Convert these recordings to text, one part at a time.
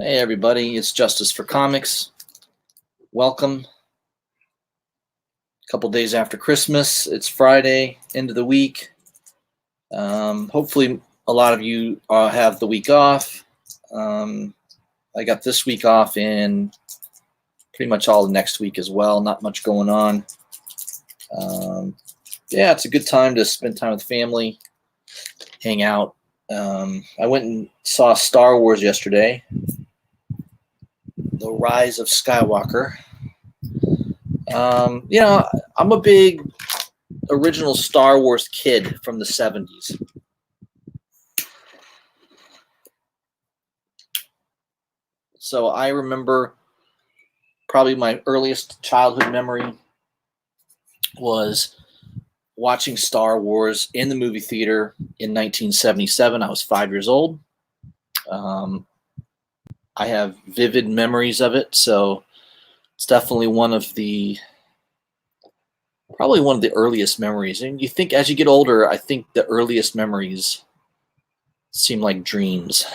Hey everybody, it's Justice for Comics. Welcome. A couple days after Christmas, it's Friday, end of the week. Hopefully a lot of you have the week off. I got this week off and pretty much all the next week as well. Not much going on. Yeah, it's a good time to spend time with family, hang out. I went and saw Star Wars yesterday, The Rise of Skywalker. I'm a big original Star Wars kid from the 70s. So I remember probably my earliest childhood memory was watching Star Wars in the movie theater in 1977. I was 5 years old. I have vivid memories of it, so it's definitely probably one of the earliest memories. And you think as you get older, I think the earliest memories seem like dreams.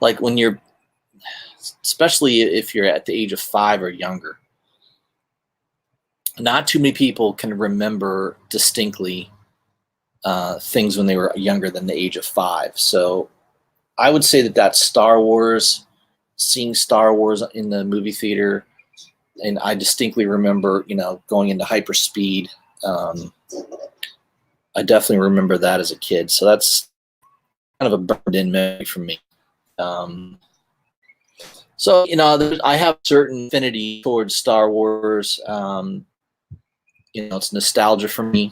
Like when you're, especially if you're at the age of 5 or younger, not too many people can remember distinctly things when they were younger than the age of 5. So I would say that's Star Wars, seeing Star Wars in the movie theater. And I distinctly remember, going into hyperspeed. I definitely remember that as a kid. So that's kind of a burned-in memory for me. So, I have certain affinity towards Star Wars. It's nostalgia for me.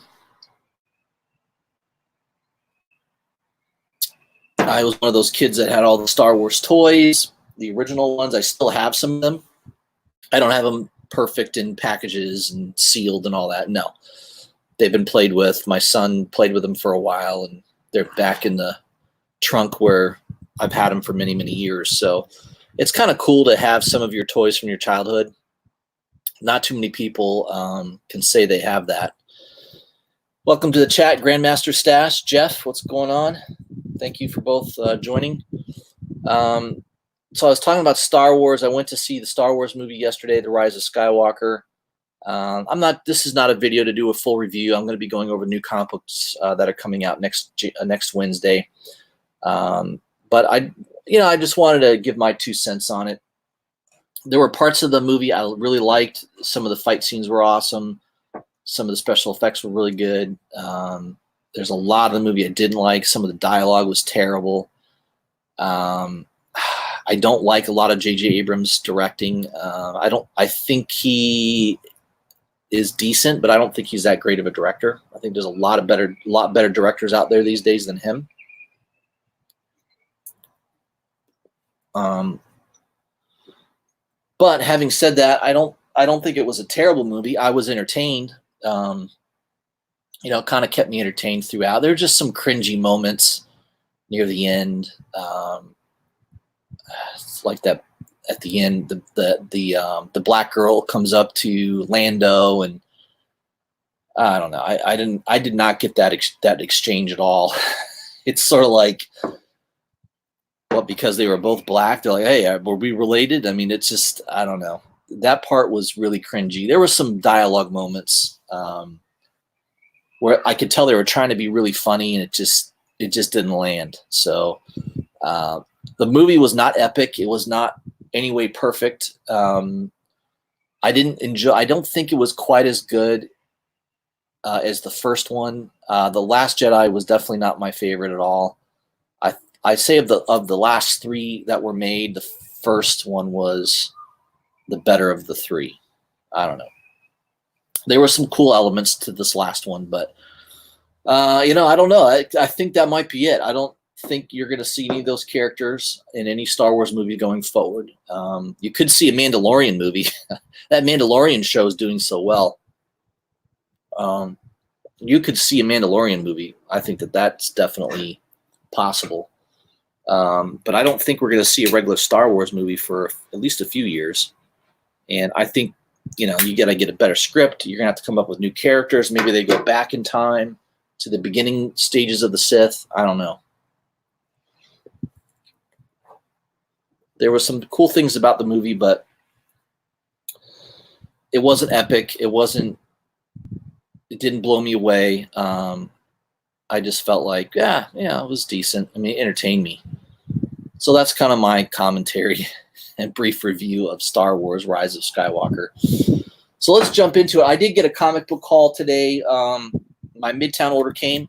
I was one of those kids that had all the Star Wars toys, the original ones. I still have some of them. I don't have them perfect in packages and sealed and all that. No, they've been played with. My son played with them for a while, and they're back in the trunk where I've had them for many, many years. So it's kind of cool to have some of your toys from your childhood. Not too many people can say they have that. Welcome to the chat, Grandmaster Stash. Jeff, what's going on? Thank you for both joining. So I was talking about Star Wars. I went to see the Star Wars movie yesterday, The Rise of Skywalker. This is not a video to do a full review. I'm going to be going over new comic books that are coming out next Wednesday. But I just wanted to give my 2 cents on it. There were parts of the movie I really liked. Some of the fight scenes were awesome. Some of the special effects were really good. There's a lot of the movie I didn't like. Some of the dialogue was terrible. I don't like a lot of J.J. Abrams directing. I think he is decent, but I don't think he's that great of a director. I think there's a lot better directors out there these days than him. But having said that, I don't think it was a terrible movie. I was entertained. Kind of kept me entertained throughout. There were just some cringy moments near the end. Like that at the end, the black girl comes up to Lando, and I don't know. I did not get that exchange at all. It's sort of like, well, because they were both black, they're like, hey, were we related? I mean, it's just, I don't know. That part was really cringy. There were some dialogue moments where I could tell they were trying to be really funny, and it just didn't land. So the movie was not epic. It was not any way perfect. I don't think it was quite as good as the first one. The Last Jedi was definitely not my favorite at all. I say of the last 3 that were made, the first one was the better of the 3. I don't know. There were some cool elements to this last one, but I don't know. I think that might be it. I don't think you're going to see any of those characters in any Star Wars movie going forward. You could see a Mandalorian movie. That Mandalorian show is doing so well. You could see a Mandalorian movie. I think that's definitely possible. But I don't think we're going to see a regular Star Wars movie for at least a few years. And I think, you got to get a better script. You're going to have to come up with new characters. Maybe they go back in time to the beginning stages of the Sith. I don't know. There were some cool things about the movie, but it wasn't epic. It didn't blow me away. I just felt like, yeah, it was decent. I mean, it entertained me. So that's kind of my commentary and brief review of Star Wars Rise of Skywalker. So let's jump into it. I did get a comic book haul today. My Midtown order came.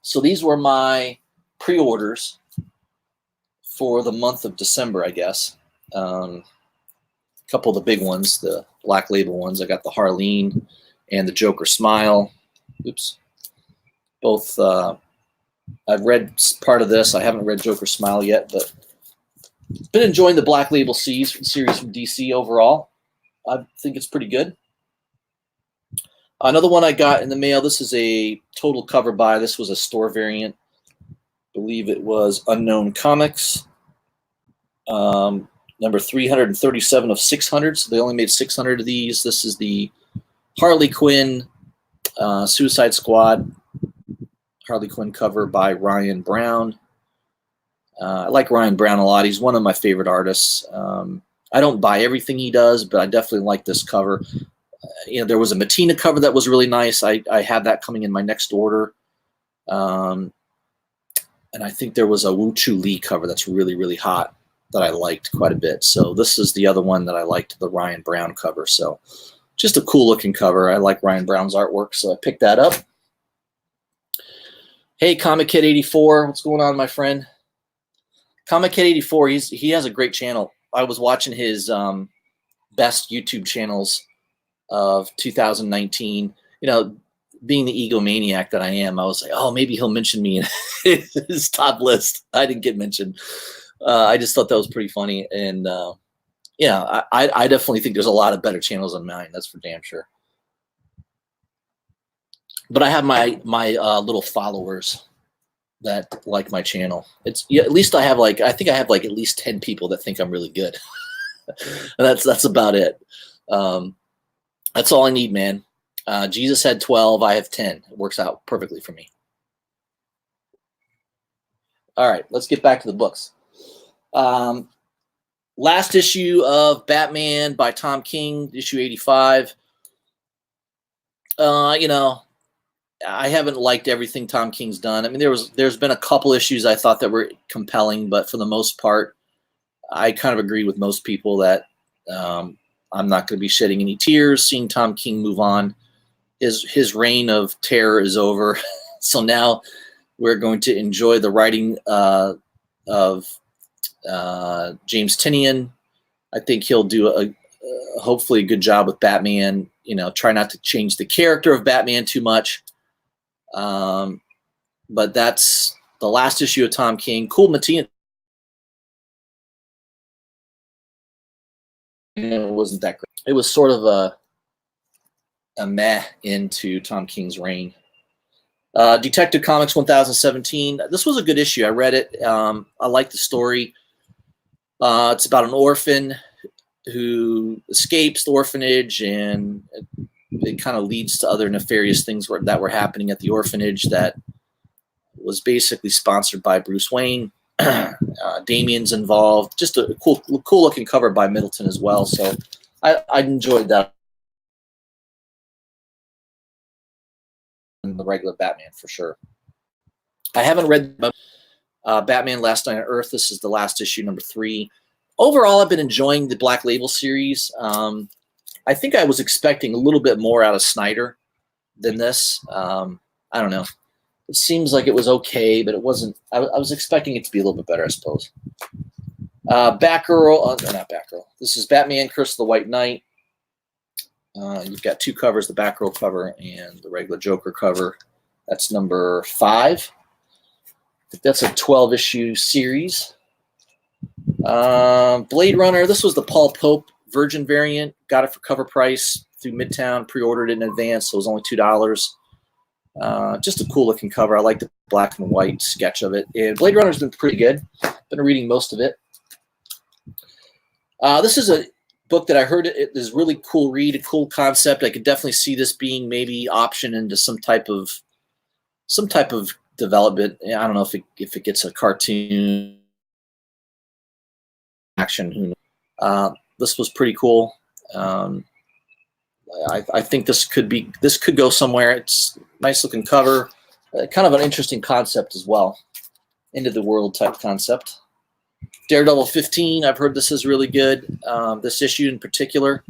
So these were my pre-orders for the month of December, I guess. A couple of the big ones, the Black Label ones. I got the Harleen and the Joker Smile. Oops. Both, I've read part of this. I haven't read Joker Smile yet, but been enjoying the Black Label series from DC overall. I think it's pretty good. Another one I got in the mail. This is a total cover buy. This was a store variant. I believe it was Unknown Comics. Number 337 of 600. So they only made 600 of these. This is the Harley Quinn Suicide Squad Harley Quinn cover by Ryan Brown. I like Ryan Brown a lot. He's one of my favorite artists. I don't buy everything he does, but I definitely like this cover. There was a Matina cover that was really nice. I had that coming in my next order. And I think there was a Wu Chu Lee cover that's really, really hot that I liked quite a bit. So this is the other one that I liked, the Ryan Brown cover. So just a cool looking cover. I like Ryan Brown's artwork, so I picked that up. Hey, Comic Kid 84, what's going on, my friend? Comic Kid 84, he has a great channel. I was watching his best YouTube channels of 2019. Being the egomaniac that I am, I was like, oh, maybe he'll mention me in his top list. I didn't get mentioned. I just thought that was pretty funny. And I definitely think there's a lot of better channels than mine. That's for damn sure. But I have my little followers that like my channel. At least I think I have at least 10 people that think I'm really good. And that's about it. That's all I need, man. Jesus had 12. I have 10. It works out perfectly for me. All right, let's get back to the books. Last issue of Batman by Tom King, issue 85. I haven't liked everything Tom King's done. I mean, there's been a couple issues I thought that were compelling, but for the most part, I kind of agree with most people that I'm not going to be shedding any tears seeing Tom King move on. His reign of terror is over. So now we're going to enjoy the writing of James Tynion. I think he'll do hopefully a good job with Batman. Try not to change the character of Batman too much. But that's the last issue of Tom King. Cool Matina. It wasn't that great. It was sort of a meh into Tom King's reign. Detective Comics 1017. This was a good issue. I read it. I liked the story. It's about an orphan who escapes the orphanage, and it kind of leads to other nefarious things that were happening at the orphanage that was basically sponsored by Bruce Wayne. Damien's involved. Just a cool looking cover by Middleton as well. So I enjoyed that. The regular Batman for sure. I haven't read Batman Last Night on Earth. This is the last issue, number 3. Overall, I've been enjoying the Black Label series. I think I was expecting a little bit more out of Snyder than this. I don't know. It seems like it was okay, but it wasn't. I was expecting it to be a little bit better, I suppose. Batgirl, not Batgirl. This is Batman Curse of the White Knight. You've got 2 covers, the Batgirl cover and the regular Joker cover. That's number 5. I think that's a 12-issue series. Blade Runner, this was the Paul Pope Virgin variant. Got it for cover price through Midtown. Pre-ordered it in advance, so it was only $2. Just a cool-looking cover. I like the black and white sketch of it. And Blade Runner's been pretty good. Been reading most of it. This is a book that I heard it is really cool read, a cool concept. I could definitely see this being maybe option into some type of development. I don't know if it gets a cartoon action. Who knows? This was pretty cool. I think this could go somewhere. It's nice looking cover, kind of an interesting concept as well. End of the world type concept. Daredevil 15. I've heard this is really good. This issue in particular.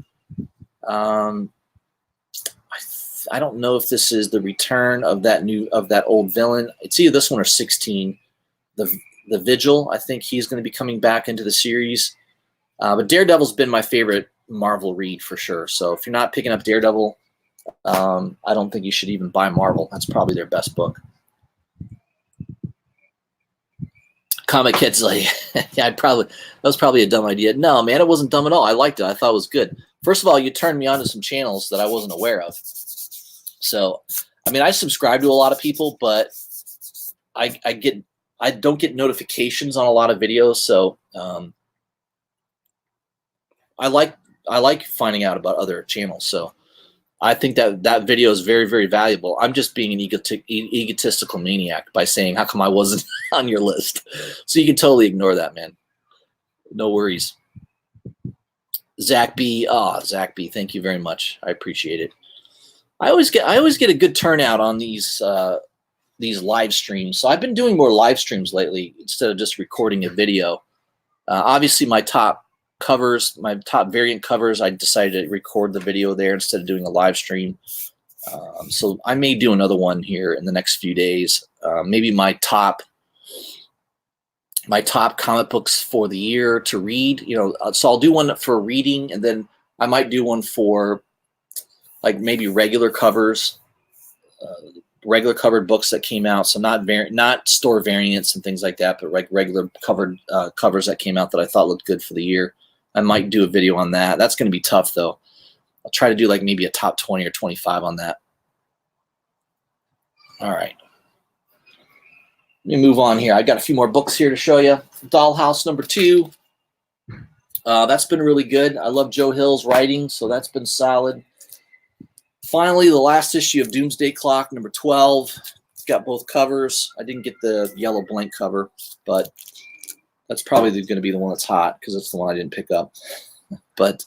I don't know if this is the return of that old villain. It's either this one or 16. The Vigil. I think he's going to be coming back into the series. But Daredevil's been my favorite Marvel read for sure. So if you're not picking up Daredevil, I don't think you should even buy Marvel. That's probably their best book. Comic Kid's like, yeah, that was probably a dumb idea. No, man, it wasn't dumb at all. I liked it. I thought it was good. First of all, you turned me on to some channels that I wasn't aware of. So, I mean, I subscribe to a lot of people, but I don't get notifications on a lot of videos. So, I like finding out about other channels. So, I think that video is very, very valuable. I'm just being an egotistical maniac by saying, how come I wasn't on your list? So you can totally ignore that, man. No worries. Zach B. Zach B. Thank you very much. I appreciate it. I always get a good turnout on these live streams. So I've been doing more live streams lately instead of just recording a video. Obviously, my top variant covers, I decided to record the video there instead of doing a live stream. So I may do another one here in the next few days. Maybe my top comic books for the year to read. So I'll do one for reading, and then I might do one for like maybe regular covers, regular covered books that came out. So not store variants and things like that, but regular covered covers that came out that I thought looked good for the year. I might do a video on that. That's going to be tough, though. I'll try to do like maybe a top 20 or 25 on that. All right. Let me move on here. I got a few more books here to show you. Dollhouse #2. That's been really good. I love Joe Hill's writing, so that's been solid. Finally, the last issue of Doomsday Clock #12. Got both covers. I didn't get the yellow blank cover, but that's probably going to be the one that's hot because it's the one I didn't pick up. But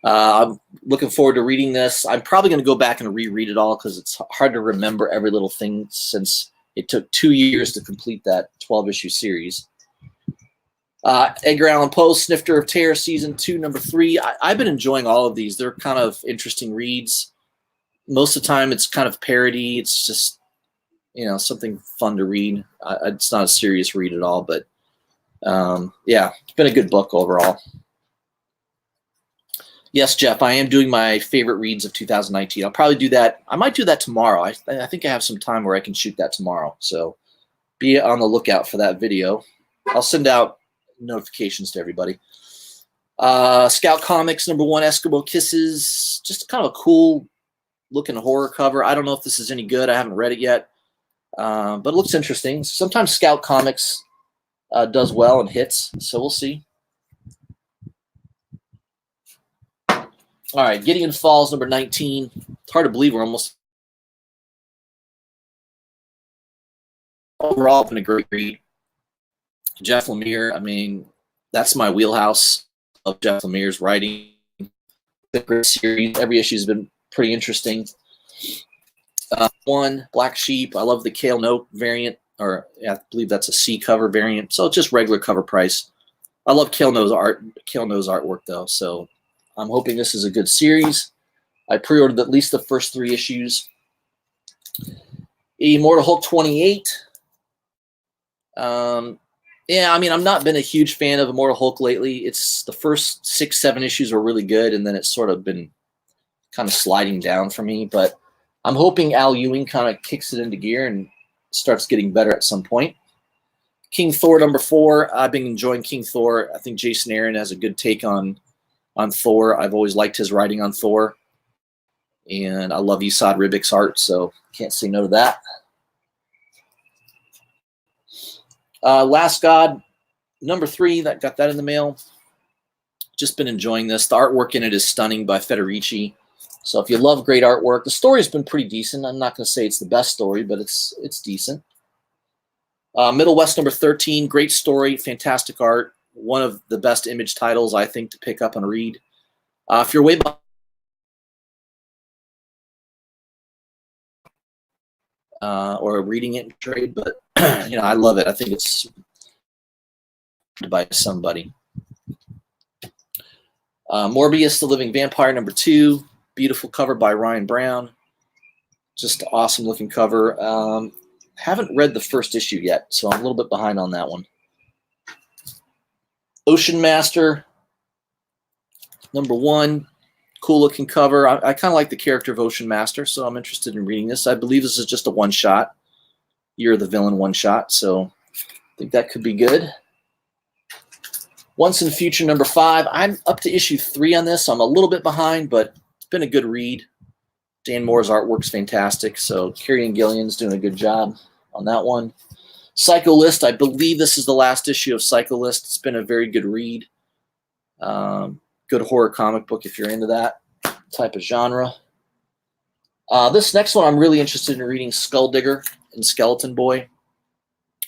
I'm looking forward to reading this. I'm probably going to go back and reread it all because it's hard to remember every little thing since it took 2 years to complete that 12-issue series. Edgar Allan Poe, Snifter of Terror, Season 2, #3. I've been enjoying all of these. They're kind of interesting reads. Most of the time, it's kind of parody. It's just, something fun to read. It's not a serious read at all, but yeah, it's been a good book overall. Yes, Jeff, I am doing my favorite reads of 2019. I'll probably do that. I might do that tomorrow. I think I have some time where I can shoot that tomorrow. So be on the lookout for that video. I'll send out notifications to everybody. Scout Comics #1, Eskimo Kisses. Just kind of a cool looking horror cover. I don't know if this is any good. I haven't read it yet, but it looks interesting. Sometimes Scout Comics does well and hits, so we'll see. All right, Gideon Falls #19. It's hard to believe we're almost overall been a great read. Jeff Lemire, I mean, that's my wheelhouse of Jeff Lemire's writing. The great series, every issue has been pretty interesting. One Black Sheep, I love the Kale Note variant, or I believe that's a C cover variant. So it's just regular cover price. I love Kale No's artwork though, so I'm hoping this is a good series. I pre-ordered at least the first 3 issues. Immortal Hulk 28. Yeah, I mean, I've not been a huge fan of Immortal Hulk lately. It's the first 6, 7 issues were really good, and then it's sort of been kind of sliding down for me. But I'm hoping Al Ewing kind of kicks it into gear and starts getting better at some point. King Thor #4. I've been enjoying King Thor. I think Jason Aaron has a good take on Thor. I've always liked his writing on Thor. And I love Esad Ribick's art, so can't say no to that. Last God, #3, that got that in the mail. Just been enjoying this. The artwork in it is stunning by Federici. So if you love great artwork, the story's been pretty decent. I'm not going to say it's the best story, but it's decent. Middle West #13, great story, fantastic art. one of the best Image titles, I think, to pick up and read. If you're way behind, or reading it in trade, but I love it. I think it's by somebody. Morbius, the Living Vampire, #2. Beautiful cover by Ryan Brown. Just awesome looking cover. Haven't read the first issue yet, so I'm a little bit behind on that one. Ocean Master, #1. Cool looking cover. I kind of like the character of Ocean Master, so I'm interested in reading this. I believe this is just a one-shot. You're the Villain one-shot, so I think that could be good. Once in the Future, #5. I'm up to issue 3 on this. So I'm a little bit behind, but it's been a good read. Dan Moore's artwork's fantastic, so Kieran Gillian's doing a good job on that one. Psycho List, I believe this is the last issue of Psycho List. It's been a very good read. Good horror comic book if you're into that type of genre. This next one I'm really interested in reading, Skull Digger and Skeleton Boy.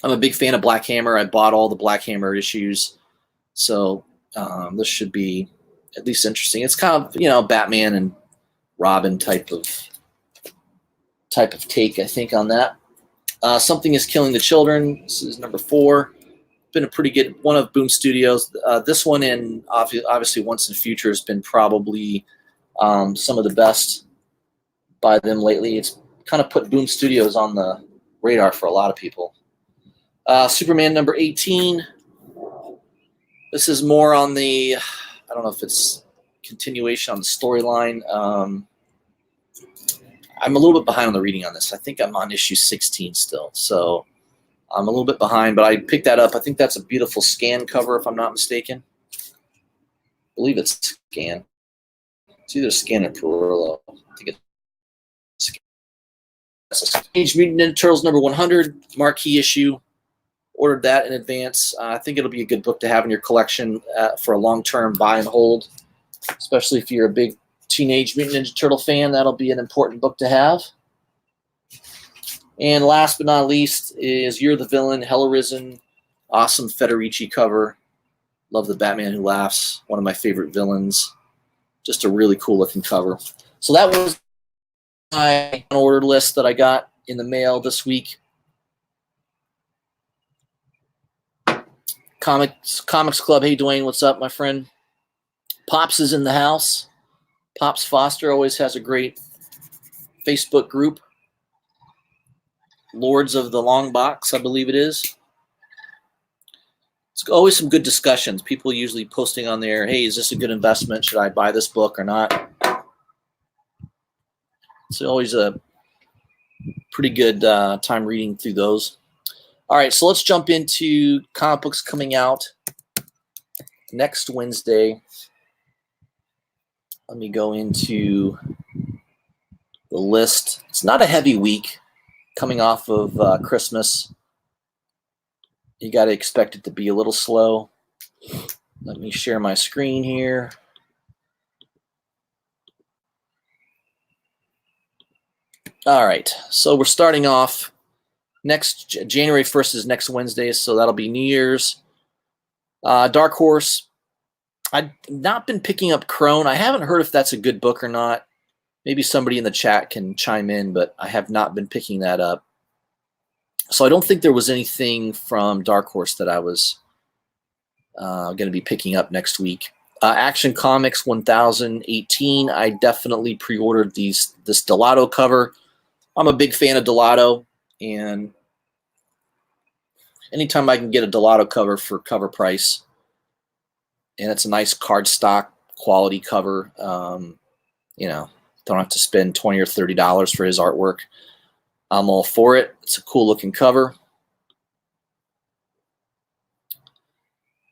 I'm a big fan of Black Hammer. I bought all the Black Hammer issues, so this should be at least interesting. It's kind of, Batman and Robin type of take, I think, on that. Something is Killing the Children. This is #4. Been a pretty good one of Boom Studios. This one, and obviously Once in the Future, has been probably some of the best by them lately. It's kind of put Boom Studios on the radar for a lot of people. Superman #18. This is more on the, I don't know if it's continuation on the storyline. I'm a little bit behind on the reading on this. I think I'm on issue 16 still, so I'm a little bit behind, but I picked that up. I think that's a beautiful scan cover, if I'm not mistaken. I believe it's scan. It's either scan or Perillo. I think it's Teenage Mutant Ninja Turtles #100, marquee issue. Ordered that in advance. I think it'll be a good book to have in your collection for a long-term buy and hold, especially if you're a big Teenage Mutant Ninja Turtle fan. That'll be an important book to have. And last but not least is You're the Villain, Hell Arisen. Awesome Federici cover. Love the Batman Who Laughs. One of my favorite villains. Just a really cool looking cover. So that was my order list that I got in the mail this week. Comics Club. Hey, Dwayne, what's up, my friend? Pops is in the house. Pops Foster always has a great Facebook group. Lords of the Long Box, I believe it is. It's always some good discussions. People usually posting on there, hey, is this a good investment? Should I buy this book or not? It's always a pretty good time reading through those. All right, so let's jump into comic books coming out next Wednesday. Let me go into the list. It's not a heavy week coming off of Christmas. You got to expect it to be a little slow. Let me share my screen here. All right, so we're starting off. Next January 1st is next Wednesday, so that'll be New Year's. Dark Horse. I've not been picking up Crone. I haven't heard if that's a good book or not. Maybe somebody in the chat can chime in, but I have not been picking that up. So I don't think there was anything from Dark Horse that I was going to be picking up next week. Action Comics 1018. I definitely pre-ordered this Delato cover. I'm a big fan of Delato, and anytime I can get a Delato cover for cover price, and it's a nice cardstock quality cover, don't have to spend $20 or $30 for his artwork. I'm all for it. It's a cool looking cover.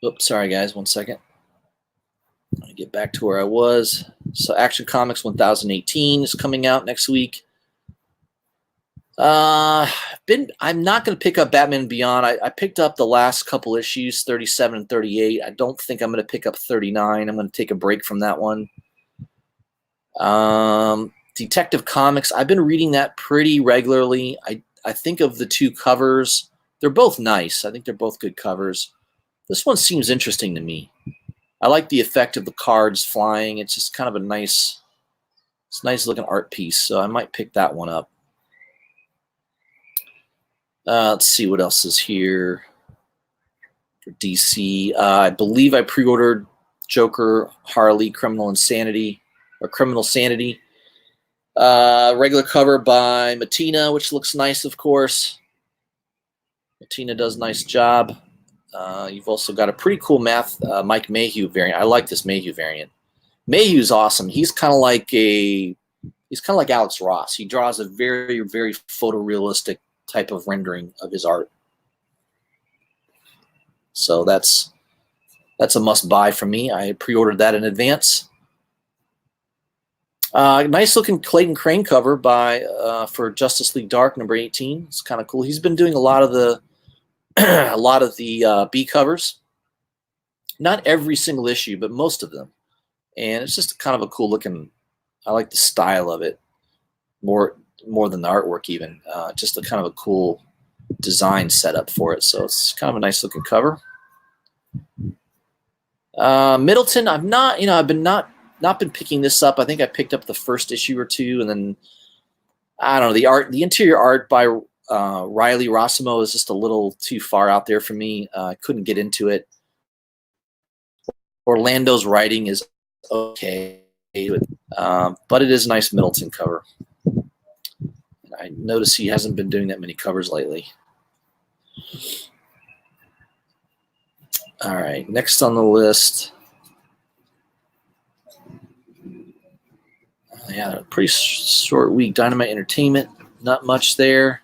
Oops, sorry guys, 1 second. Let me get back to where I was. So Action Comics 1018 is coming out next week. I'm not going to pick up Batman Beyond. I picked up the last couple issues, 37 and 38. I don't think I'm going to pick up 39. I'm going to take a break from that one. Detective Comics, I've been reading that pretty regularly. I think of the two covers, they're both nice. I think they're both good covers. This one seems interesting to me. I like the effect of the cards flying. It's just kind of a nice looking art piece, so I might pick that one up. Let's see what else is here for DC. I believe I pre-ordered Joker, Harley, Criminal Sanity. Regular cover by Matina, which looks nice, of course. Matina does a nice job. You've also got a pretty cool Mike Mayhew variant. I like this Mayhew variant. Mayhew's awesome. He's kind of like Alex Ross. He draws a very, very photorealistic type of rendering of his art. So that's a must buy for me. I pre-ordered that in advance. Nice looking Clayton Crane cover for Justice League Dark number 18. It's kind of cool. He's been doing a lot of the B covers. Not every single issue, but most of them. And it's just kind of a cool looking. I like the style of it more than the artwork even. Just a kind of a cool design setup for it. So it's kind of a nice looking cover. Middleton, I've not been picking this up. I think I picked up the first issue or two, and then I don't know, the interior art by Riley Rossimo is just a little too far out there for me. I couldn't get into it. Orlando's writing is okay, but it is a nice Middleton cover. I notice he hasn't been doing that many covers lately. All right, next on the list. Yeah, a pretty short week. Dynamite Entertainment, not much there.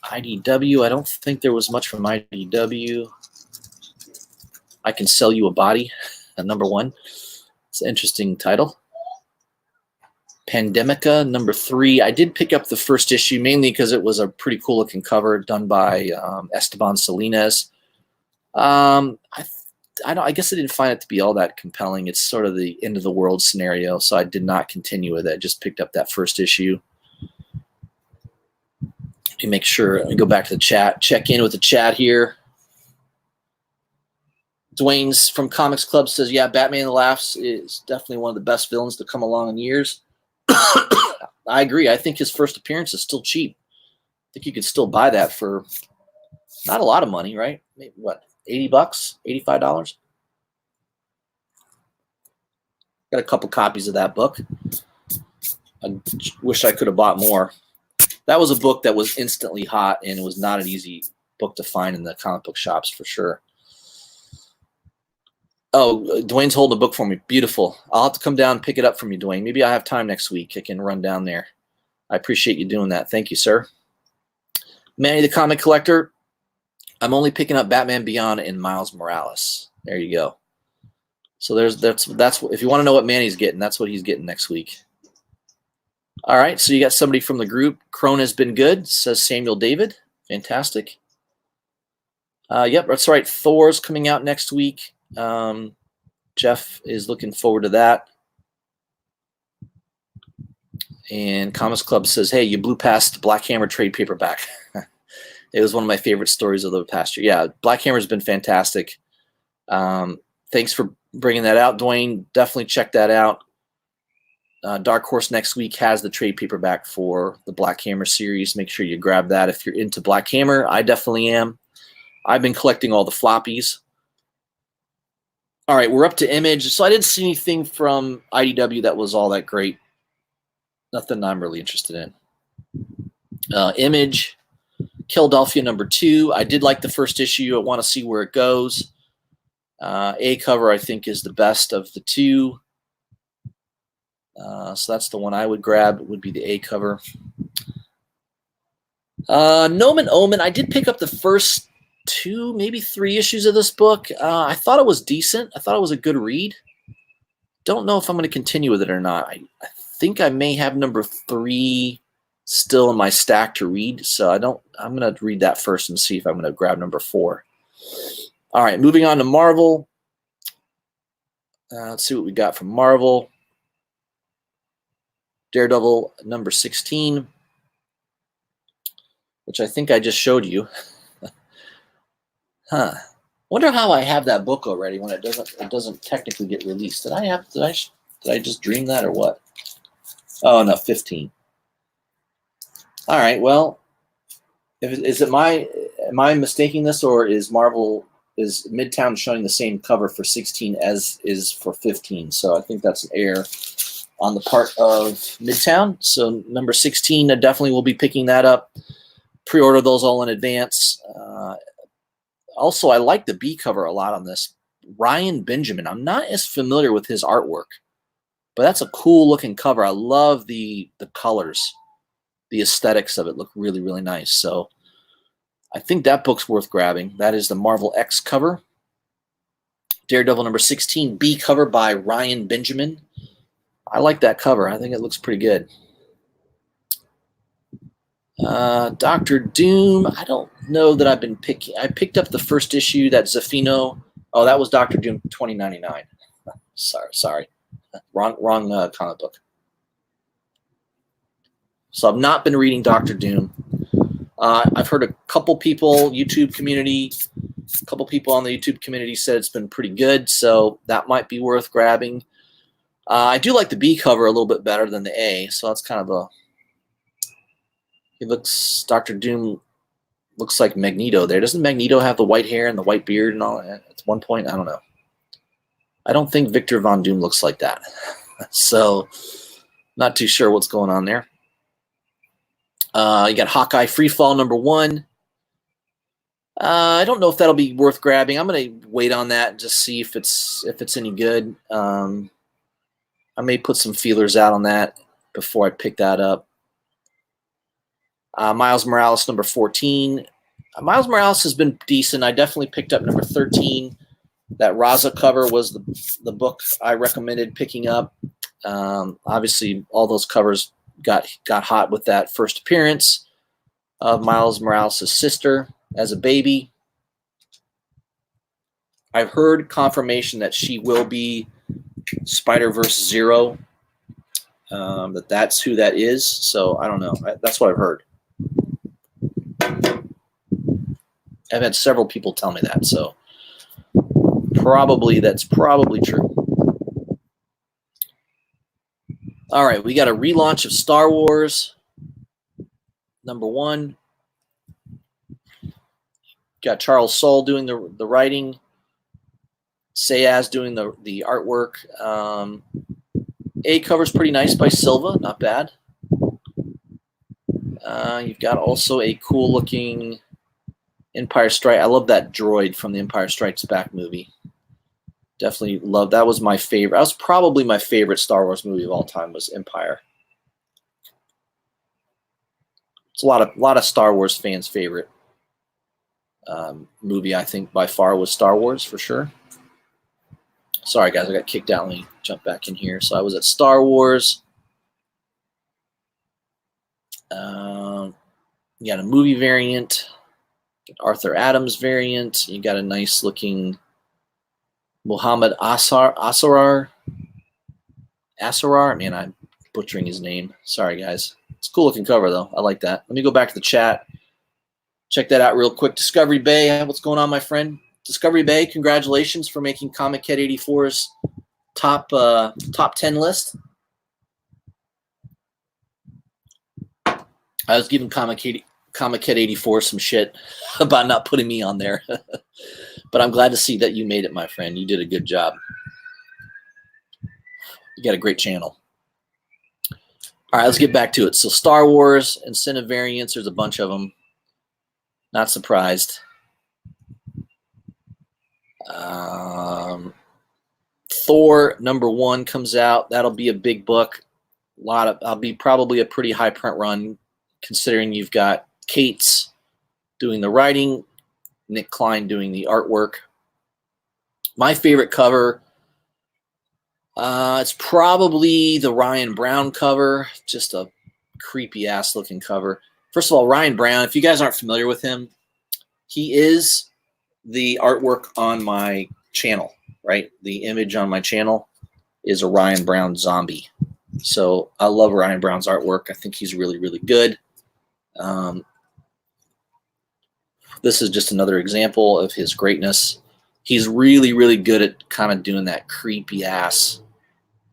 IDW, I don't think there was much from IDW. I Can Sell You a Body, number 1. It's an interesting title. Pandemica, number 3. I did pick up the first issue mainly because it was a pretty cool looking cover done by Esteban Salinas. I guess I didn't find it to be all that compelling. It's sort of the end of the world scenario, so I did not continue with it. I just picked up that first issue. Let me make sure. Let me go back to the chat. Check in with the chat here. Dwayne's from Comics Club says, yeah, Batman Laughs is definitely one of the best villains to come along in years. I agree. I think his first appearance is still cheap. I think you could still buy that for not a lot of money, right? Maybe, what, $80, $85? Got a couple copies of that book. I wish I could have bought more. That was a book that was instantly hot, and it was not an easy book to find in the comic book shops for sure. Oh, Dwayne's holding a book for me. Beautiful. I'll have to come down and pick it up from you, Dwayne. Maybe I have time next week. I can run down there. I appreciate you doing that. Thank you, sir. Manny the Comic Collector. I'm only picking up Batman Beyond and Miles Morales. There you go. So that's if you want to know what Manny's getting, that's what he's getting next week. All right, so you got somebody from the group. Crone has been good, says Samuel David. Fantastic. Yep, that's right. Thor's coming out next week. Jeff is looking forward to that. And Comics Club says, hey, you blew past Black Hammer trade paperback. It was one of my favorite stories of the past year. Yeah, Black Hammer's been fantastic. Thanks for bringing that out, Dwayne. Definitely check that out. Dark Horse next week has the trade paperback for the Black Hammer series. Make sure you grab that if you're into Black Hammer. I definitely am. I've been collecting all the floppies. All right, we're up to Image. So I didn't see anything from IDW that was all that great. Nothing I'm really interested in. Image, Philadelphia number 2. I did like the first issue. I want to see where it goes. A cover, I think, is the best of the two. So that's the one I would grab. It would be the A cover. Nomen Omen. I did pick up the first 2, maybe 3 issues of this book. I thought it was decent. I thought it was a good read. Don't know if I'm going to continue with it or not. I think I may have number 3 still in my stack to read. So I'm going to read that first and see if I'm going to grab number 4. All right, moving on to Marvel. Let's see what we got from Marvel. Daredevil number 16, which I think I just showed you. Huh. Wonder how I have that book already when it doesn't technically get released. Did I just dream that or what? Oh no, 15. All right. Well, am I mistaking this, or is Midtown showing the same cover for 16 as is for 15? So I think that's an error on the part of Midtown. So number 16, I definitely will be picking that up. Pre-order those all in advance. Also, I like the B cover a lot on this. Ryan Benjamin. I'm not as familiar with his artwork, but that's a cool looking cover. I love the colors. The aesthetics of it look really, really nice. So I think that book's worth grabbing. That is the Marvel X cover. Daredevil number 16, B cover by Ryan Benjamin. I like that cover. I think it looks pretty good. Doctor Doom. I don't know that I've been picking. I picked up the first issue, that Zafino. Oh, that was Doctor Doom 2099. Sorry. Wrong comic book. So I've not been reading Doctor Doom. I've heard a couple people, YouTube community, a couple people on the YouTube community said it's been pretty good, so that might be worth grabbing. I do like the B cover a little bit better than the A, so that's kind of a. Dr. Doom looks like Magneto there. Doesn't Magneto have the white hair and the white beard and all that at one point? I don't know. I don't think Victor Von Doom looks like that. So, not too sure what's going on there. You got Hawkeye Freefall number 1. I don't know if that'll be worth grabbing. I'm going to wait on that and just see if it's any good. I may put some feelers out on that before I pick that up. Miles Morales number 14. Miles Morales has been decent. I definitely picked up number 13. That Raza cover was the book I recommended picking up. Obviously, all those covers got hot with that first appearance of Miles Morales' sister as a baby. I've heard confirmation that she will be Spider-Verse Zero. That's who that is. So I don't know. That's what I've heard. I've had several people tell me that, so that's probably true. All right, we got a relaunch of Star Wars number 1. Got Charles Soule doing the writing, Sayaz doing the artwork. A cover's pretty nice by Silva, not bad. You've got also a cool looking Empire Strike. I love that droid from the Empire Strikes Back movie. Definitely love that. Was my favorite. That was probably my favorite Star Wars movie of all time. Was Empire. It's a lot of Star Wars fans' favorite movie. I think by far was Star Wars for sure. Sorry guys, I got kicked out. Let me jump back in here. So I was at Star Wars. You got a movie variant. Arthur Adams variant. You got a nice looking Muhammad Asrar. Man, I'm butchering his name. Sorry, guys. It's a cool looking cover, though. I like that. Let me go back to the chat. Check that out real quick. Discovery Bay. What's going on, my friend? Discovery Bay, congratulations for making Comic Cat 84's top 10 list. I was giving Comic Cat 84 some shit about not putting me on there. But I'm glad to see that you made it, my friend. You did a good job. You got a great channel. All right, let's get back to it. So Star Wars, incentive variants, there's a bunch of them. Not surprised. Thor number 1 comes out. That'll be a big book. I'll be probably a pretty high print run, considering you've got Cates doing the writing, Nick Klein doing the artwork. My favorite cover, it's probably the Ryan Brown cover. Just a creepy ass looking cover. First of all, Ryan Brown, if you guys aren't familiar with him, he is the artwork on my channel, right? The image on my channel is a Ryan Brown zombie. So I love Ryan Brown's artwork. I think he's really, really good. This is just another example of his greatness. He's really, really good at kind of doing that creepy ass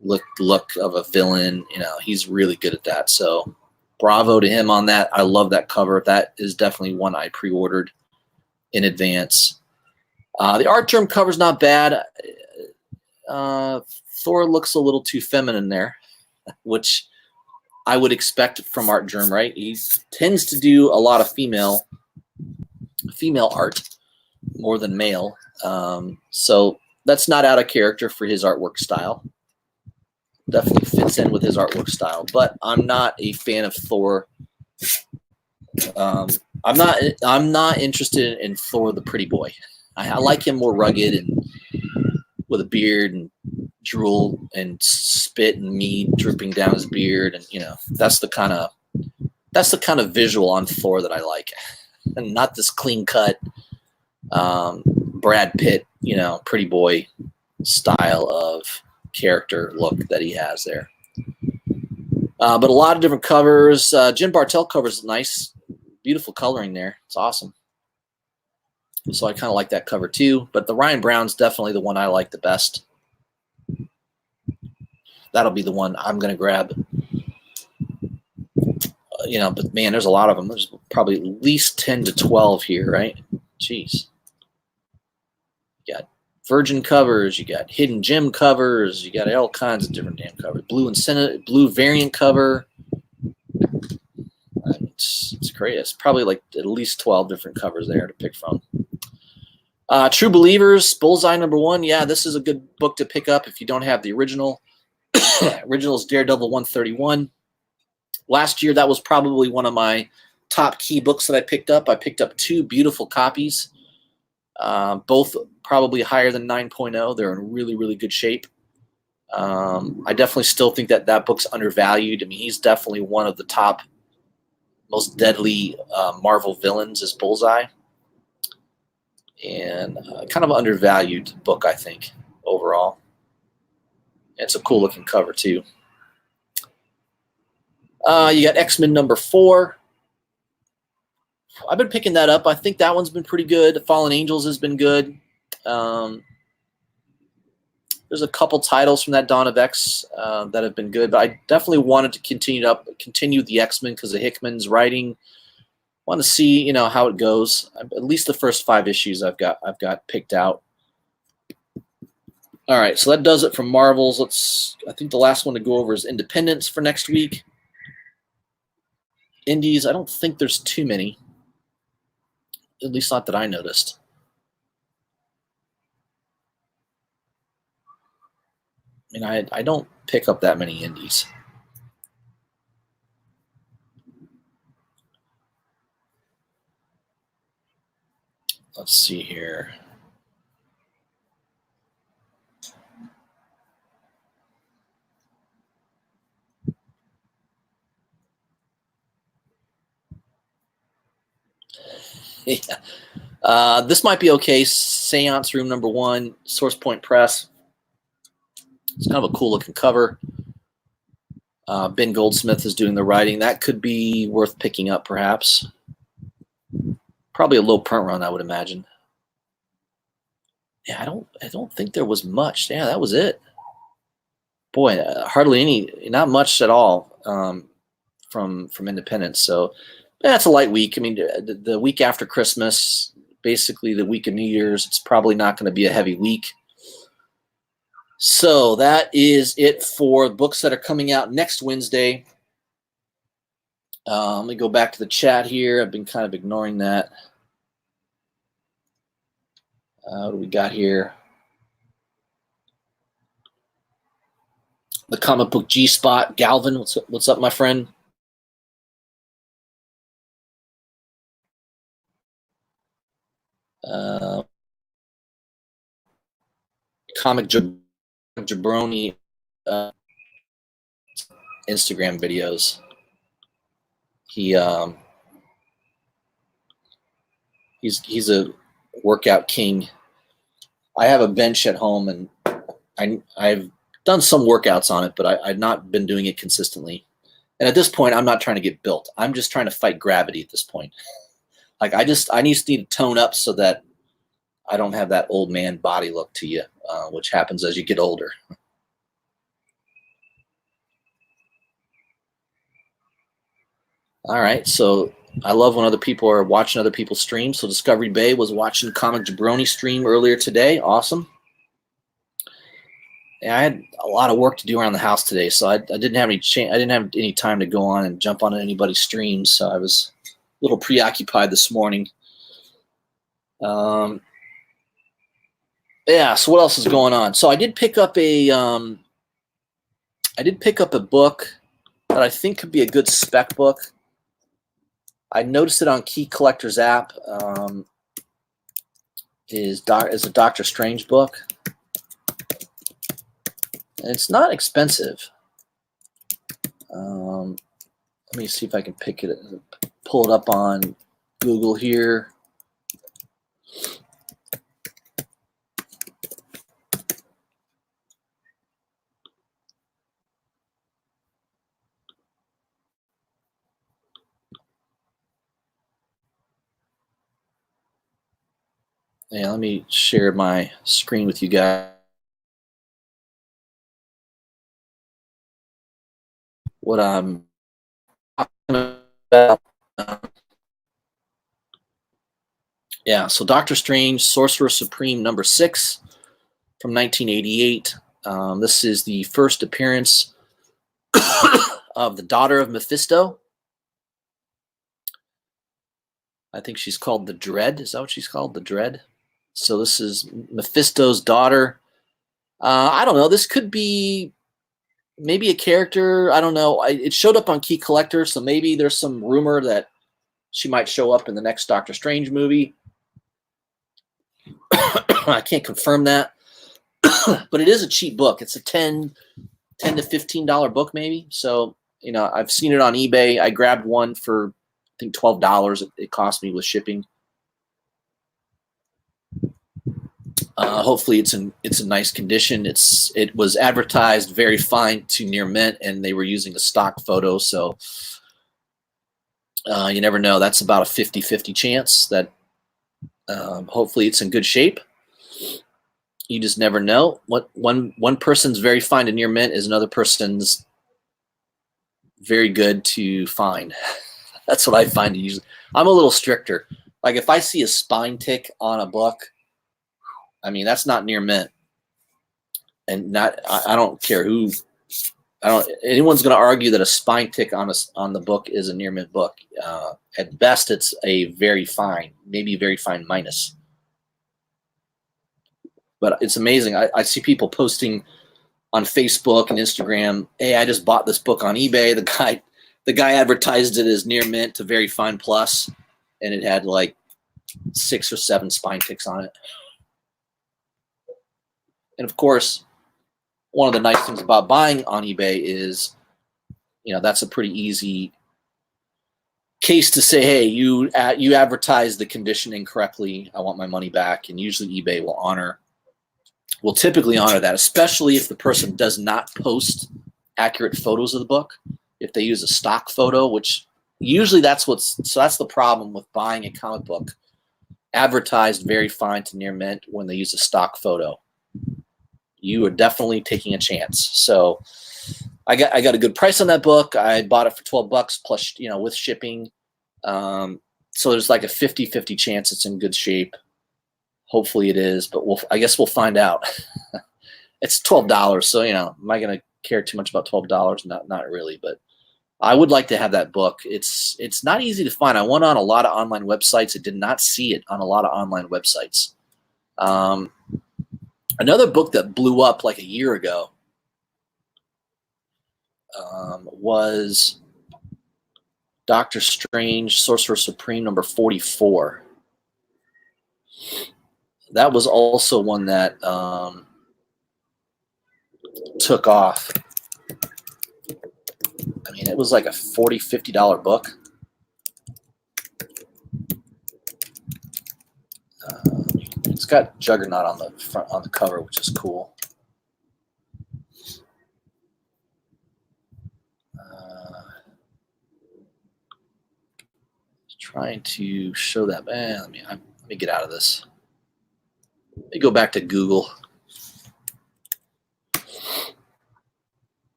look of a villain. You know, he's really good at that. So bravo to him on that. I love that cover. That is definitely one I pre-ordered in advance. The art germ cover's not bad. Thor looks a little too feminine there, which I would expect from art germ, right? He tends to do a lot of female art more than male. So that's not out of character for his artwork style. Definitely fits in with his artwork style, but I'm not a fan of Thor. I'm not interested in Thor the pretty boy. I like him more rugged and with a beard and drool and spit and meat dripping down his beard, and you know, that's the kind of visual on Thor that I like, and not this clean cut Brad Pitt, you know, pretty boy style of character look that he has there. But a lot of different covers. Jim Bartell covers nice, beautiful coloring there. It's awesome. So I kind of like that cover too. But the Ryan Brown's definitely the one I like the best. That'll be the one I'm going to grab. You know, but man, there's a lot of them. There's probably at least 10 to 12 here, right? Jeez. You got Virgin covers, you got Hidden Gem covers, you got all kinds of different damn covers. Blue variant cover. It's crazy. It's probably like at least 12 different covers there to pick from. True Believers, Bullseye #1. Yeah, this is a good book to pick up if you don't have the original. Original is Daredevil 131. Last year, that was probably one of my top key books that I picked up. I picked up 2 beautiful copies, both probably higher than 9.0. They're in really, really good shape. I definitely still think that book's undervalued. I mean, he's definitely one of the top most deadly Marvel villains is Bullseye. And kind of undervalued book, I think, overall. It's a cool looking cover, too. You got X-Men #4. I've been picking that up. I think that one's been pretty good. Fallen Angels has been good. There's a couple titles from that Dawn of X that have been good, but I definitely wanted to continue the X-Men because of Hickman's writing. Want to see, you know, how it goes. At least the first 5 issues I've got picked out. All right, so that does it from Marvels. I think the last one to go over is Independence for next week. Indies, I don't think there's too many. At least not that I noticed. I mean, I don't pick up that many indies. Let's see here. Yeah. This might be okay. Seance Room #1, Source Point Press. It's kind of a cool looking cover. Ben Goldsmith is doing the writing. That could be worth picking up, perhaps. Probably a low print run, I would imagine. Yeah, I don't think there was much. Yeah, that was it. Boy, hardly any, not much at all from Independence. So that's a light week. I mean, the week after Christmas, basically the week of New Year's, it's probably not going to be a heavy week. So that is it for books that are coming out next Wednesday. Let me go back to the chat here. I've been kind of ignoring that. What do we got here? The comic book G-Spot. Galvin, what's up, my friend? Comic Jabroni Instagram videos. He's a workout king. I have a bench at home, and I've done some workouts on it, but I've not been doing it consistently. And at this point, I'm not trying to get built. I'm just trying to fight gravity at this point. Like I just need to tone up so that I don't have that old man body look to you, which happens as you get older. All right, so I love when other people are watching other people's streams. So Discovery Bay was watching Comic Jabroni stream earlier today. Awesome. Yeah, I had a lot of work to do around the house today, so I didn't have any I didn't have any time to go on and jump on anybody's streams. So I was a little preoccupied this morning. Yeah. So what else is going on? So I did pick up a book that I think could be a good spec book. I noticed it on Key Collector's app. Is a Doctor Strange book, and it's not expensive. Let me see if I can pull it up on Google here. Yeah, let me share my screen with you guys. What I'm talking about. Yeah, so Doctor Strange, Sorcerer Supreme #6 from 1988. This is the first appearance of the daughter of Mephisto. I think she's called the Dread. Is that what she's called? The Dread? So this is Mephisto's daughter. I don't know. This could be maybe a character. I don't know. It showed up on Key Collector, so maybe there's some rumor that she might show up in the next Doctor Strange movie. I can't confirm that, but it is a cheap book. It's a $10 to $15 book maybe. So, I've seen it on eBay. I grabbed one for, I think, $12. It cost me with shipping. Hopefully it's in nice condition. It was advertised very fine to near mint, and they were using a stock photo. So you never know. That's about a 50-50 chance that hopefully it's in good shape. You just never know. What one person's very fine to near mint is another person's very good to find. That's what I find usually. I'm a little stricter. Like if I see a spine tick on a book, I mean that's not near mint, and I don't care who. Anyone's going to argue that a spine tick on the book is a near mint book. At best, it's a very fine, maybe a very fine minus. But it's amazing. I see people posting on Facebook and Instagram, "Hey, I just bought this book on eBay. The guy advertised it as near mint to very fine plus, and it had like 6 or 7 spine ticks on it." And of course, one of the nice things about buying on eBay is, that's a pretty easy case to say, "Hey, you advertised the condition incorrectly. I want my money back." And usually eBay will typically honor that, especially if the person does not post accurate photos of the book. If they use a stock photo, which usually that's the problem with buying a comic book advertised very fine to near mint when they use a stock photo. You are definitely taking a chance. So I got a good price on that book. I bought it for $12 plus, with shipping. So there's like a 50-50 chance it's in good shape. Hopefully it is, but I guess we'll find out. It's $12, so am I going to care too much about $12? Not really, but I would like to have that book. It's not easy to find. I went on a lot of online websites. I did not see it on a lot of online websites. Another book that blew up like a year ago was Doctor Strange, Sorcerer Supreme #44. That was also one that took off. I mean, it was like a $40, $50 book. It's got Juggernaut on the front, on the cover, which is cool. Trying to show that. Let me get out of this. Let me go back to Google.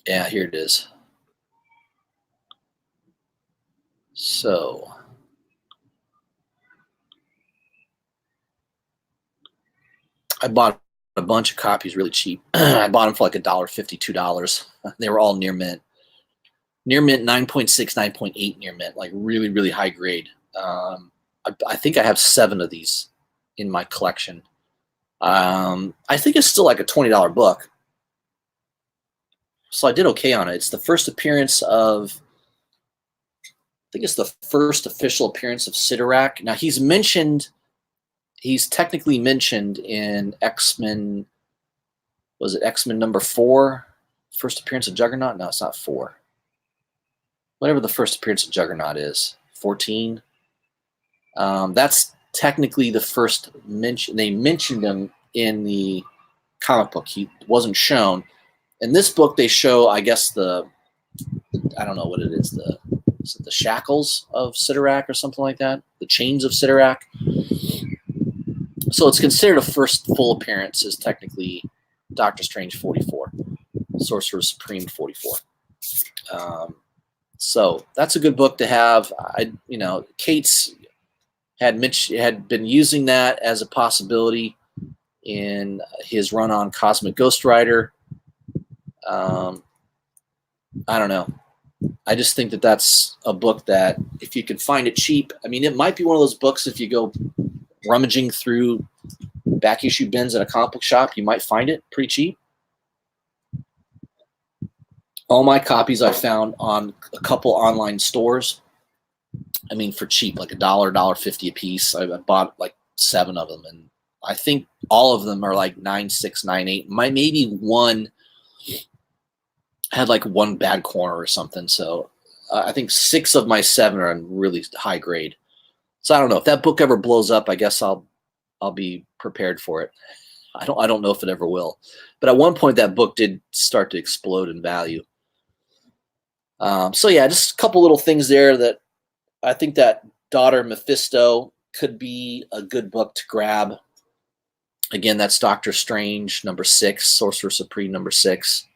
Yeah, here it is. So I bought a bunch of copies really cheap. I bought them for like $1.50, $2. They were all near mint. Near mint 9.6, 9.8 near mint, like really, really high grade. I think I have 7 of these in my collection. I think it's still like a $20 book. So I did okay on it. It's the first appearance of, I think it's the first official appearance of Sidorak. Now he's technically mentioned in X-Men, was it X-Men number 4? First appearance of Juggernaut? No, it's not 4. Whatever the first appearance of Juggernaut is, 14. That's technically the first mention. They mentioned him in the comic book. He wasn't shown. In this book, they show, I guess, I don't know what it is, is it the shackles of Sidorak or something like that? The chains of Sidorak. So it's considered a first full appearance is technically Doctor Strange 44, Sorcerer Supreme 44. So that's a good book to have. Kate's had been using that as a possibility in his run on Cosmic Ghost Rider. I don't know. I just think that that's a book that if you can find it cheap, I mean, it might be one of those books if you go rummaging through back issue bins at a comic book shop, you might find it pretty cheap. All my copies I found on a couple online stores. I mean, for cheap, like $1, $1.50 a piece. I bought like 7 of them, and I think all of them are like 9.6, 9.8. Maybe one had like one bad corner or something. So I think 6 of my 7 are in really high grade. So I don't know if that book ever blows up. I guess I'll be prepared for it. I don't know if it ever will, but at one point that book did start to explode in value. So yeah, just a couple little things there that I think that Daughter Mephisto could be a good book to grab. Again, that's Doctor Strange number 6, Sorcerer Supreme number 6,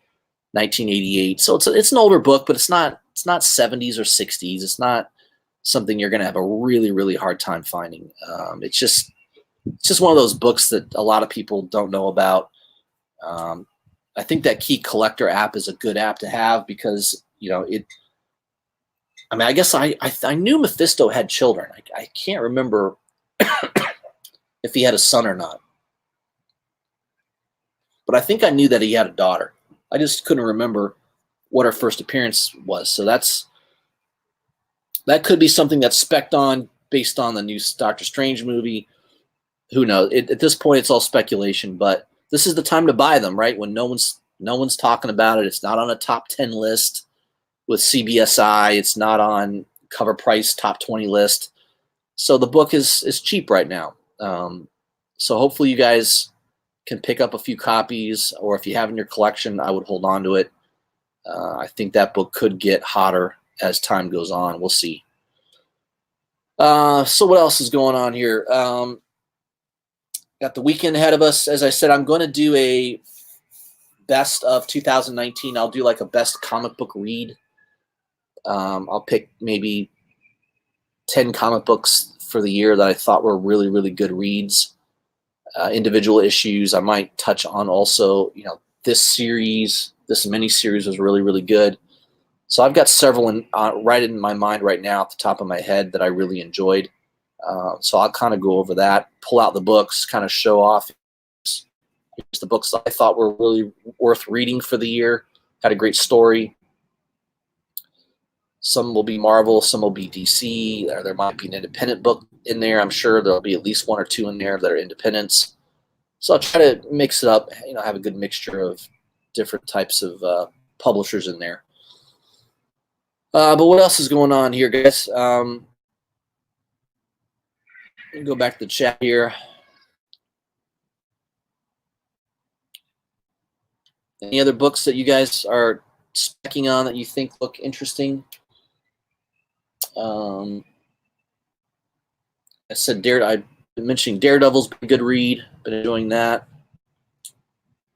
1988. So it's an older book, but it's not 70s or 60s. It's not something you're going to have a really, really hard time finding. It's just one of those books that a lot of people don't know about. I think that Key Collector app is a good app to have because, I guess I knew Mephisto had children. I can't remember if he had a son or not. But I think I knew that he had a daughter. I just couldn't remember what her first appearance was. So that could be something that's specced on based on the new Doctor Strange movie. Who knows? At this point, it's all speculation. But this is the time to buy them, right? When no one's talking about it. It's not on a top 10 list with CBSI. It's not on Cover Price top 20 list. So the book is cheap right now. So hopefully you guys can pick up a few copies, or if you have in your collection, I would hold on to it. I think that book could get hotter as time goes on. We'll see. So what else is going on here? Got the weekend ahead of us. As I said, I'm going to do a best of 2019. I'll do like a best comic book read. I'll pick maybe 10 comic books for the year that I thought were really, really good reads. Individual issues. I might touch on also, this mini series was really, really good. So I've got several right in my mind right now at the top of my head that I really enjoyed. So I'll kind of go over that, pull out the books, kind of show off the books that I thought were really worth reading for the year. Had a great story. Some will be Marvel, some will be DC. There might be an independent book in there. I'm sure there'll be at least 1 or 2 in there that are independents. So I'll try to mix it up, have a good mixture of different types of publishers in there. But what else is going on here, guys? Let me go back to the chat here. Any other books that you guys are specking on that you think look interesting? I said mentioning Daredevil's been a good read. Been enjoying that.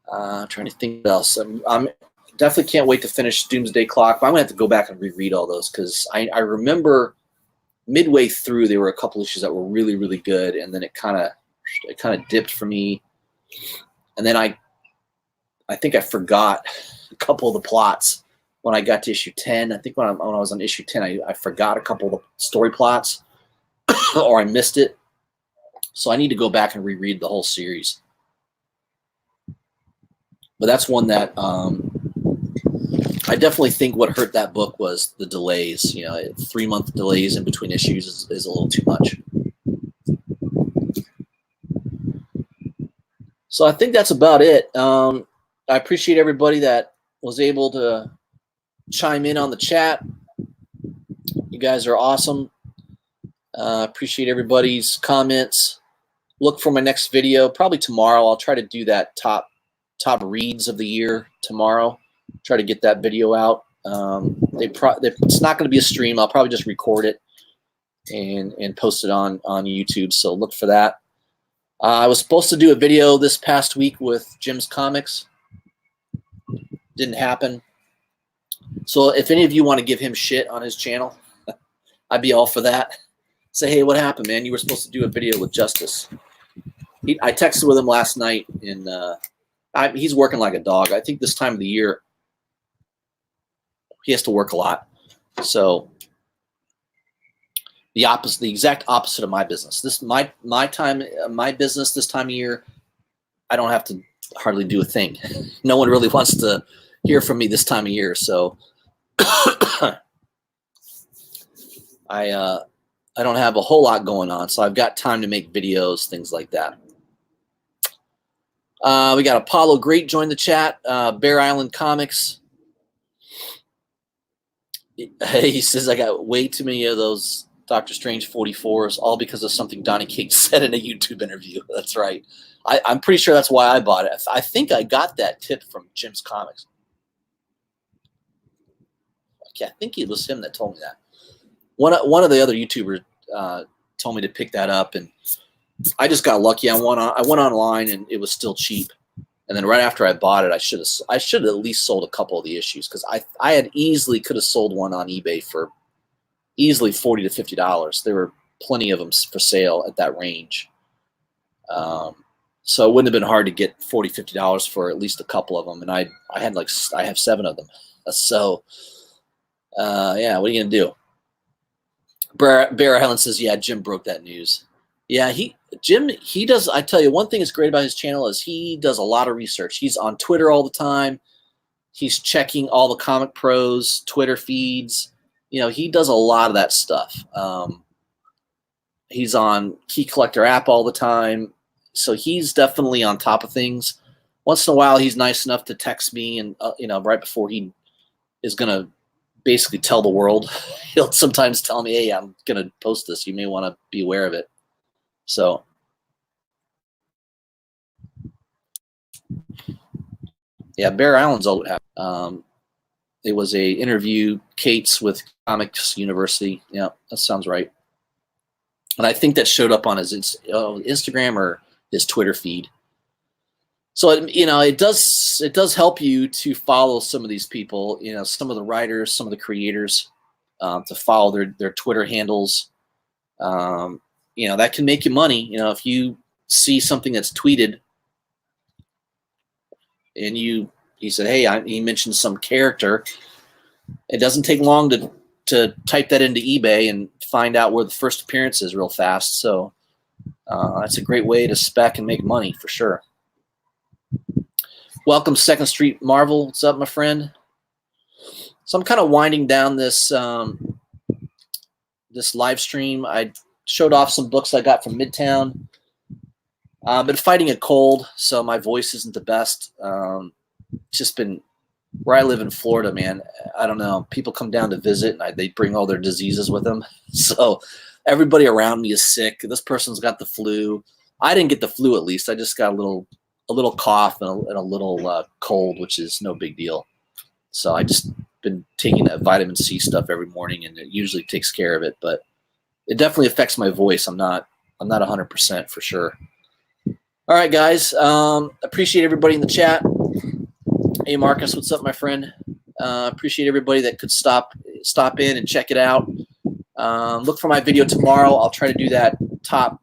Trying to think what else. I'm definitely can't wait to finish Doomsday Clock, but I'm gonna have to go back and reread all those because I remember midway through there were a couple issues that were really, really good, and then it kind of dipped for me. And then I think I forgot a couple of the plots when I got to issue 10. I think when I was on issue 10, I forgot a couple of the story plots or I missed it. So I need to go back and reread the whole series. But that's one that I definitely think what hurt that book was the delays. 3-month delays in between issues is a little too much. So I think that's about it. I appreciate everybody that was able to chime in on the chat. You guys are awesome. Appreciate everybody's comments. Look for my next video, probably tomorrow. I'll try to do that top reads of the year tomorrow. Try to get that video out. It's not going to be a stream. I'll probably just record it and post it on YouTube. So look for that. I was supposed to do a video this past week with Jim's Comics. Didn't happen. So if any of you want to give him shit on his channel, I'd be all for that. Say, hey, what happened, man? You were supposed to do a video with Justice. I texted with him last night, and he's working like a dog. I think this time of the year, he has to work a lot. So the exact opposite of my business. My business this time of year, I don't have to hardly do a thing. No one really wants to hear from me this time of year. So I don't have a whole lot going on. So I've got time to make videos, things like that. We got Apollo Great joined the chat. Bear Island Comics. He says, I got way too many of those Doctor Strange 44s, all because of something Donny Cates said in a YouTube interview. That's right. I'm pretty sure that's why I bought it. I think I got that tip from Jim's Comics. Okay, I think it was him that told me that. One of the other YouTubers told me to pick that up, and I just got lucky. I went online, and it was still cheap. And then right after I bought it, I should have at least sold a couple of the issues because I had easily could have sold one on eBay for easily $40 to $50. There were plenty of them for sale at that range. So it wouldn't have been hard to get $40, $50 for at least a couple of them. And I have 7 of them. So yeah, what are you gonna do? Bear Helen says, yeah, Jim broke that news. Yeah, Jim does. I tell you, one thing that's great about his channel is he does a lot of research. He's on Twitter all the time. He's checking all the Comic Pros Twitter feeds. He does a lot of that stuff. He's on Key Collector app all the time. So he's definitely on top of things. Once in a while, he's nice enough to text me, and right before he is gonna basically tell the world, he'll sometimes tell me, hey, I'm gonna post this. You may want to be aware of it. So yeah, Bear Island's all it happened. It was a interview, Kate's with Comics University. Yeah, that sounds right. And I think that showed up on his Instagram or his Twitter feed. So it does help you to follow some of these people. Some of the writers, some of the creators, to follow their Twitter handles. That can make you money. If you see something that's tweeted, and he said, hey, he mentioned some character. It doesn't take long to type that into eBay and find out where the first appearance is real fast. So that's a great way to spec and make money for sure. Welcome, Second Street Marvel. What's up, my friend? So I'm kind of winding down this this live stream. I showed off some books I got from Midtown. I've been fighting a cold, so my voice isn't the best. Just been where I live in Florida, man. I don't know. People come down to visit, and they bring all their diseases with them. So everybody around me is sick. This person's got the flu. I didn't get the flu, at least. I just got a little cough and a little cold, which is no big deal. So I just been taking that vitamin C stuff every morning, and it usually takes care of it. But it definitely affects my voice. I'm not I'm not 100% for sure. All right, guys. Appreciate everybody in the chat. Hey, Marcus, what's up, my friend? Appreciate everybody that could stop in and check it out. Look for my video tomorrow. I'll try to do that top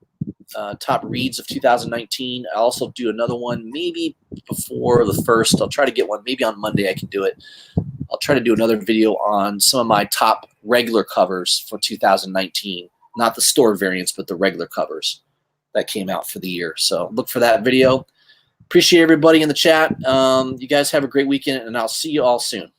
reads of 2019. I'll also do another one maybe before the 1st. I'll try to get one. Maybe on Monday I can do it. I'll try to do another video on some of my top regular covers for 2019. Not the store variants, but the regular covers that came out for the year. So look for that video. Appreciate everybody in the chat. You guys have a great weekend, and I'll see you all soon.